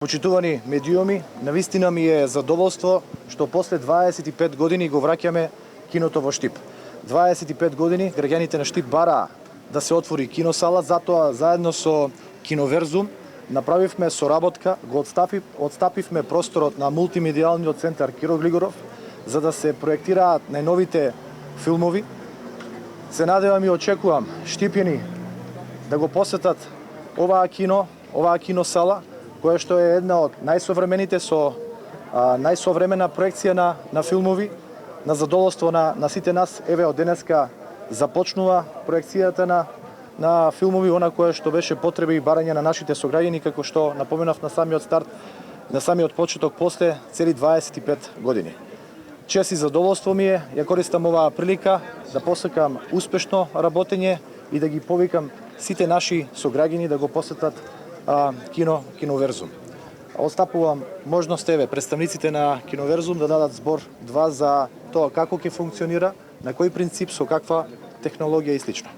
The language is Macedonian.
Почитувани медиуми, навистина ми е задоволство што после 25 години го враќаме киното во Штип. 25 години граѓаните на Штип бараа да се отвори киносала, затоа заедно со Киноверзум направивме соработка, го отстапивме просторот на мултимедијалниот центар Киро Глигоров за да се проектираат најновите филмови. Се надевам и очекувам штипјани да го посетат оваа киносала, која што е една од најсовремените со најсовремена проекција на филмови, на задоволство на сите нас. Еве од денеска започнува проекцијата на филмови, она кое што беше потреба и барање на нашите сограѓани, како што напоменав на самиот старт, на самиот почеток после цели 25 години. Чест и задоволство ми е, ја користам оваа прилика да посакам успешно работење и да ги повикам сите наши сограѓани да го посетат Киноверзум. Остапувам можност представниците на Киноверзум да дадат збор 2 за тоа како ќе функционира, на кој принцип, со каква технологија и слично.